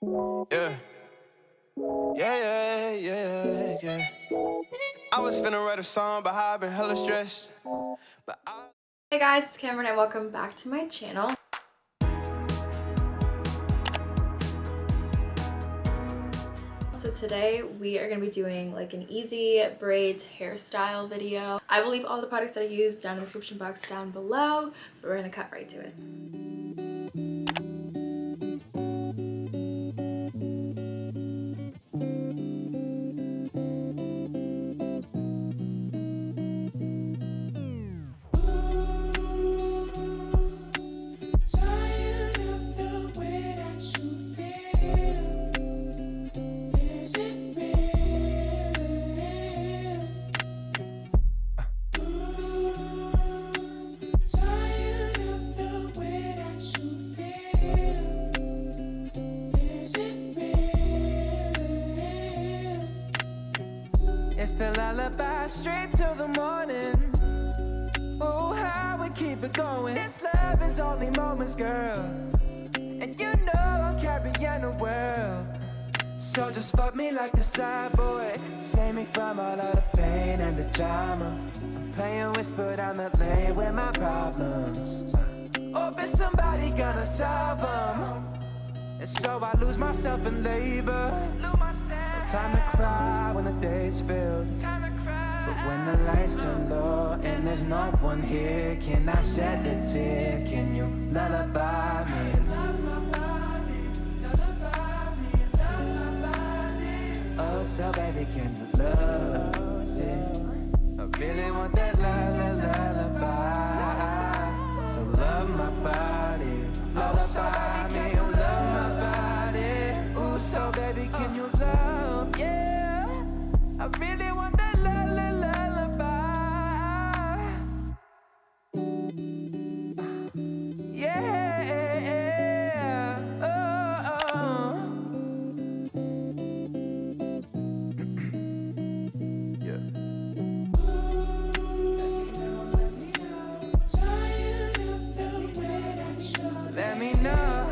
Yeah. Yeah. I was finna write a song, but how I've been hella stressed. Hey guys, it's Kamrin and welcome back to my channel. So today we are going to be doing like an easy braids hairstyle video. I will leave all the products that I use down in the description box down below, but we're going to cut right to it. It's the lullaby straight till the morning. Oh, how we keep it going. This love is only moments, girl. And you know I'm carrying the world. So just fuck me like a side boy. Save me from all of the pain and the drama. I'm playing whisper down the lane with my problems. Hope it's somebody gonna solve them. And so I lose myself in labor. No time to cry when the day's filled. But when the lights turn low and there's no one here, can I shed a tear? Can you lullaby me? Oh, so baby, can you love me? I really want that lullaby. So love my body, lullaby me, oh love my body. Ooh, so baby, can you love? Yeah, I really want that lullaby. Yeah, oh, oh. Yeah. Let me know,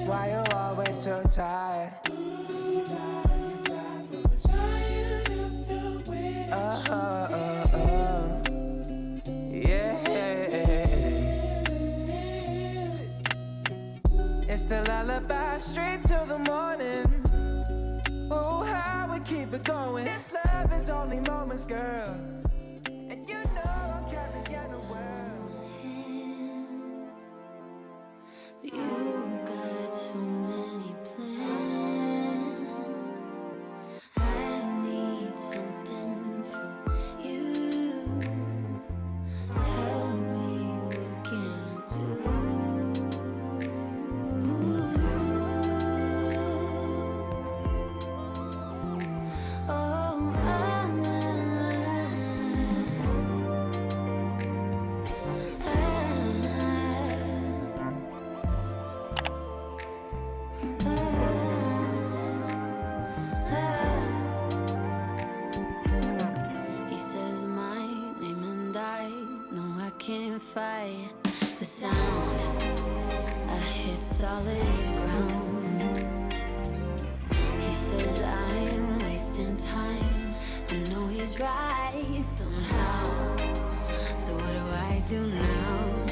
why you always so tired? Yeah. It's the lullaby straight till the morning. Oh, how we keep it going. This love is only moments, girl. And you know I'm carrying the world. You've got so many plans. I need something from you. Tell me, what can I do? Oh, he says my name and I know I can't fight the sound. I hit solid ground. He says I'm wasting time. I know he's right somehow. So what do I do now?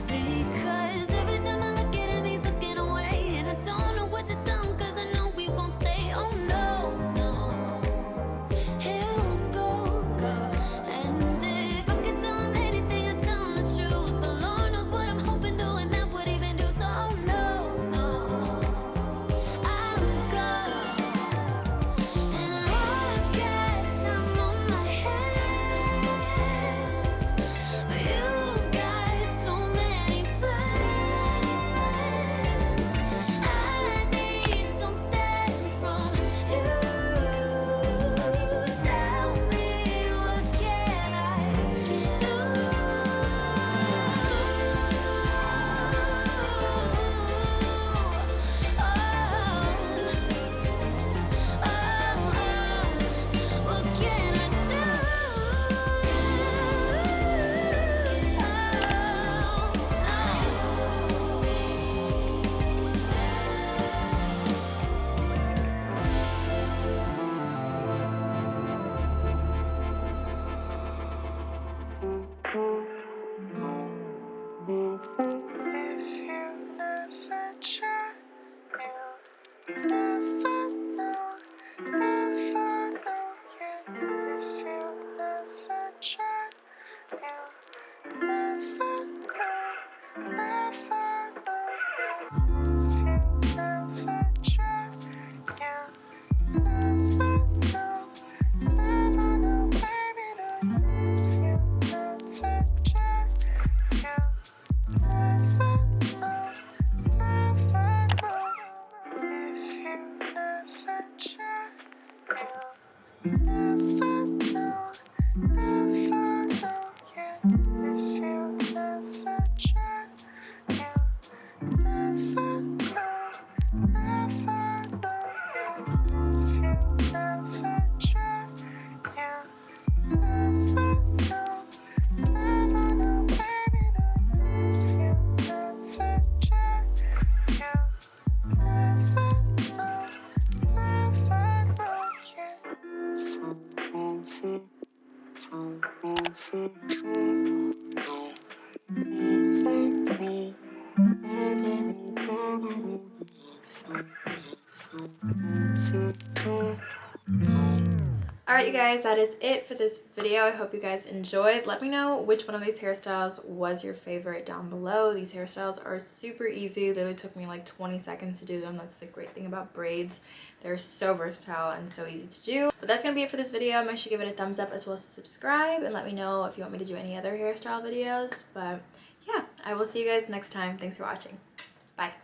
Because every time I look at him, he's looking away. And I don't know what to tell him, cause I know we won't stay. Oh no, he'll go. And if I could tell him anything, I'd tell him the truth. But Lord knows what I'm hoping to, and I would even do. So oh no, I'll go. And I've got time on my hands. But you've got If you never try, you'll never know, never know, yeah. If you never try, you'll never know, never know, yeah. If you never try, you'll never know, never know, baby, no. If you never try, you'll never know, never know. If you never try, you'll never know, never know, yeah. If you never try, you'll never know, never know, yeah. If you never try, you'll never know, never know, baby, no. If you never try, you'll never know, never know, yeah. Alright you guys, that is it for this video. I hope you guys enjoyed. Let me know which one of these hairstyles was your favorite down below. These hairstyles are super easy. Literally took me like 20 seconds to do them. That's the great thing about braids. They're so versatile and so easy to do. But that's going to be it for this video. Make sure you give it a thumbs up as well as subscribe. And let me know if you want me to do any other hairstyle videos. But yeah, I will see you guys next time. Thanks for watching. Bye.